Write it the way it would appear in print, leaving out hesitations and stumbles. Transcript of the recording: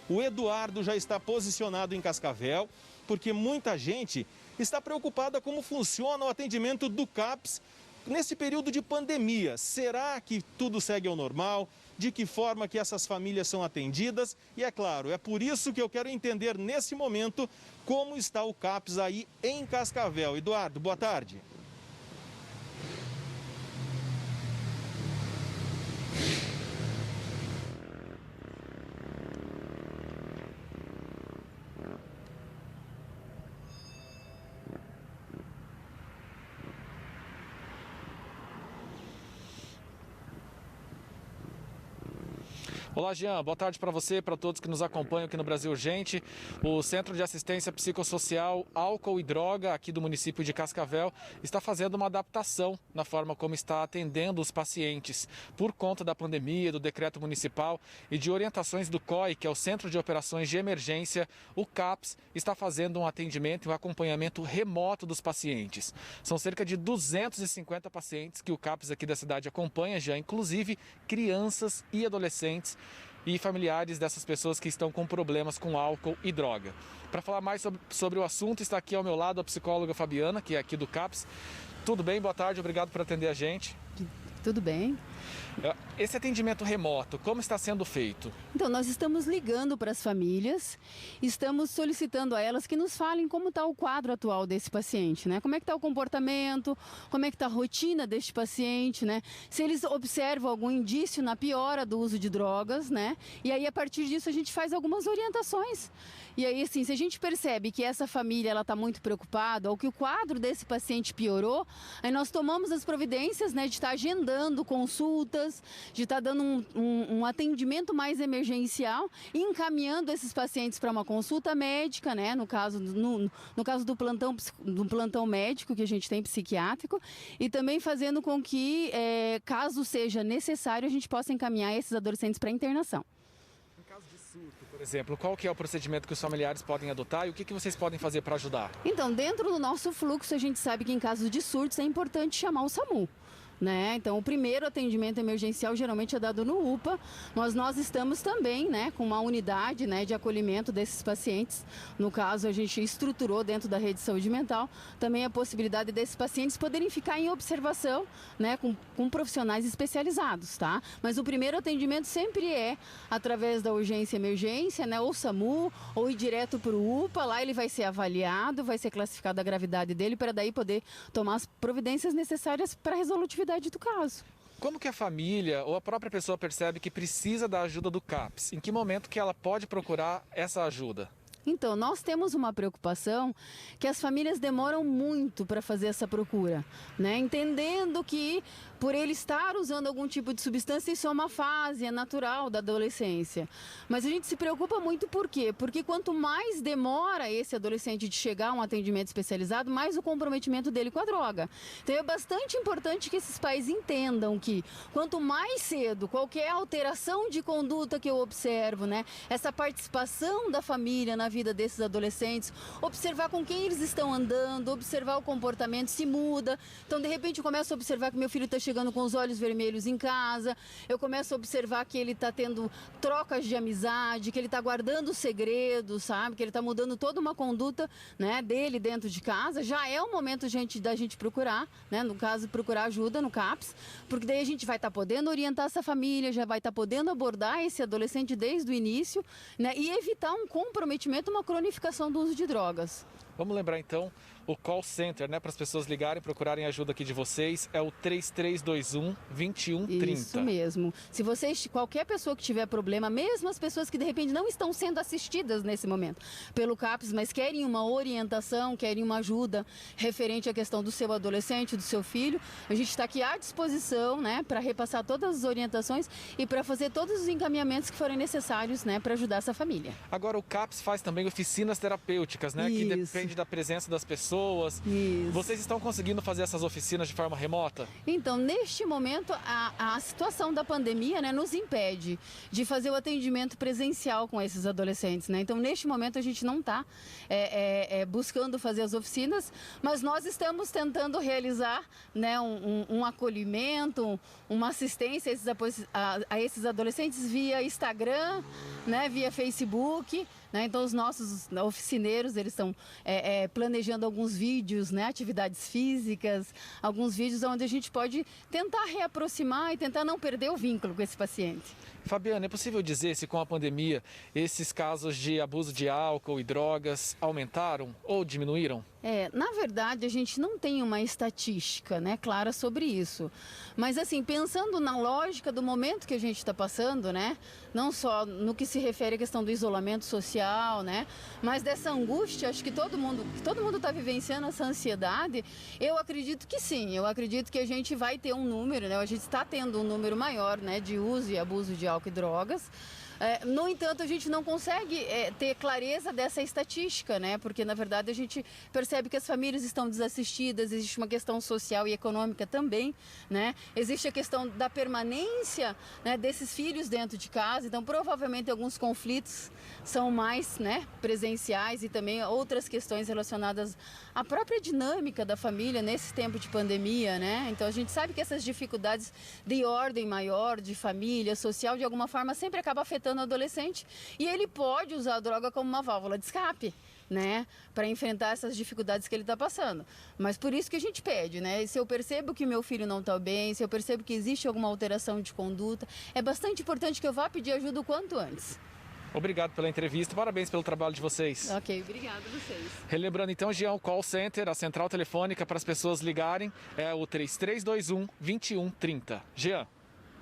O Eduardo já está posicionado em Cascavel, porque muita gente está preocupada como funciona o atendimento do CAPS nesse período de pandemia. Será que tudo segue ao normal? De que forma que essas famílias são atendidas? E é claro, é por isso que eu quero entender nesse momento como está o CAPS aí em Cascavel. Eduardo, boa tarde. Olá, Jean. Boa tarde para você, para todos que nos acompanham aqui no Brasil Urgente. O Centro de Assistência Psicossocial Álcool e Droga aqui do município de Cascavel está fazendo uma adaptação na forma como está atendendo os pacientes. Por conta da pandemia, do decreto municipal e de orientações do COI, que é o Centro de Operações de Emergência, o CAPS está fazendo um atendimento e um acompanhamento remoto dos pacientes. São cerca de 250 pacientes que o CAPS aqui da cidade acompanha já, inclusive crianças e adolescentes e familiares dessas pessoas que estão com problemas com álcool e droga. Para falar mais sobre o assunto, está aqui ao meu lado a psicóloga Fabiana, que é aqui do CAPS. Tudo bem? Boa tarde, obrigado por atender a gente. Tudo bem. Esse atendimento remoto, como está sendo feito? Então, nós estamos ligando para as famílias, estamos solicitando a elas que nos falem como está o quadro atual desse paciente, né? Como é que está o comportamento, como é que está a rotina deste paciente, né? Se eles observam algum indício na piora do uso de drogas, né? E aí, a partir disso, a gente faz algumas orientações. E aí, assim, se a gente percebe que essa família ela está muito preocupada ou que o quadro desse paciente piorou, aí nós tomamos as providências, né, de estar agendando consultas, de estar dando um atendimento mais emergencial e encaminhando esses pacientes para uma consulta médica, né, no caso do plantão médico que a gente tem psiquiátrico, e também fazendo com que, caso seja necessário, a gente possa encaminhar esses adolescentes para internação. Em caso de surto, por exemplo, qual que é o procedimento que os familiares podem adotar e o que vocês podem fazer para ajudar? Então, dentro do nosso fluxo, a gente sabe que em casos de surtos é importante chamar o SAMU. Né? Então, o primeiro atendimento emergencial geralmente é dado no UPA, mas nós estamos também, né, com uma unidade, né, de acolhimento desses pacientes. No caso, a gente estruturou dentro da rede de saúde mental também a possibilidade desses pacientes poderem ficar em observação, né, com profissionais especializados, tá? Mas o primeiro atendimento sempre é através da urgência e emergência, né, ou SAMU, ou ir direto para o UPA. Lá ele vai ser avaliado, vai ser classificado a gravidade dele para daí poder tomar as providências necessárias para a resolutividade do caso. Como que a família ou a própria pessoa percebe que precisa da ajuda do CAPS? Em que momento que ela pode procurar essa ajuda? Então, nós temos uma preocupação que as famílias demoram muito para fazer essa procura, né? Entendendo que por ele estar usando algum tipo de substância, isso é uma fase, é natural da adolescência. Mas a gente se preocupa muito por quê? Porque quanto mais demora esse adolescente de chegar a um atendimento especializado, mais o comprometimento dele com a droga. Então é bastante importante que esses pais entendam que quanto mais cedo, qualquer alteração de conduta que eu observo, né? Essa participação da família na vida desses adolescentes, observar com quem eles estão andando, observar o comportamento, se muda. Então, de repente, eu começo a observar que meu filho está chegando com os olhos vermelhos em casa, eu começo a observar que ele está tendo trocas de amizade, que ele está guardando segredos, sabe? Que ele está mudando toda uma conduta, né, dele dentro de casa. Já é o momento da gente procurar, né? No caso, procurar ajuda no CAPS, porque daí a gente vai estar podendo orientar essa família, já vai estar podendo abordar esse adolescente desde o início, né? E evitar um comprometimento, uma cronificação do uso de drogas. Vamos lembrar então o call center, né, para as pessoas ligarem, procurarem ajuda aqui de vocês, é o 3321-2130. Isso mesmo. Se vocês, qualquer pessoa que tiver problema, mesmo as pessoas que de repente não estão sendo assistidas nesse momento pelo CAPS, mas querem uma orientação, querem uma ajuda referente à questão do seu adolescente, do seu filho, a gente está aqui à disposição, né, para repassar todas as orientações e para fazer todos os encaminhamentos que forem necessários, né, para ajudar essa família. Agora o CAPS faz também oficinas terapêuticas, né, Isso. que depende depende da presença das pessoas. Isso. Vocês estão conseguindo fazer essas oficinas de forma remota? Então, neste momento, a situação da pandemia, né, nos impede de fazer o atendimento presencial com esses adolescentes, né? Então, neste momento, a gente não está buscando fazer as oficinas, mas nós estamos tentando realizar, né, um acolhimento, uma assistência a esses adolescentes via Instagram, né, via Facebook. Então, os nossos oficineiros, eles estão planejando alguns vídeos, né, atividades físicas, alguns vídeos onde a gente pode tentar reaproximar e tentar não perder o vínculo com esse paciente. Fabiana, é possível dizer se com a pandemia esses casos de abuso de álcool e drogas aumentaram ou diminuíram? Na verdade, a gente não tem uma estatística, né, clara sobre isso. Mas, assim, pensando na lógica do momento que a gente está passando, né, não só no que se refere à questão do isolamento social, né, mas dessa angústia, acho que todo mundo está vivenciando essa ansiedade, eu acredito que sim, eu acredito que a gente vai ter um número, né, a gente está tendo um número maior, né, de uso e abuso de álcool e drogas. No entanto, a gente não consegue ter clareza dessa estatística, né? Porque, na verdade, a gente percebe que as famílias estão desassistidas, existe uma questão social e econômica também, né? Existe a questão da permanência, né, desses filhos dentro de casa, então, provavelmente, alguns conflitos são mais, né, presenciais e também outras questões relacionadas à própria dinâmica da família nesse tempo de pandemia, né? Então, a gente sabe que essas dificuldades de ordem maior, de família, social, de alguma forma, sempre acaba afetando o adolescente e ele pode usar a droga como uma válvula de escape, né, para enfrentar essas dificuldades que ele está passando. Mas por isso que a gente pede, né, se eu percebo que meu filho não está bem, se eu percebo que existe alguma alteração de conduta, é bastante importante que eu vá pedir ajuda o quanto antes. Obrigado pela entrevista, parabéns pelo trabalho de vocês. Ok, obrigado a vocês. Relembrando então, Jean, o call center, a central telefônica para as pessoas ligarem é o 3321-2130. Jean.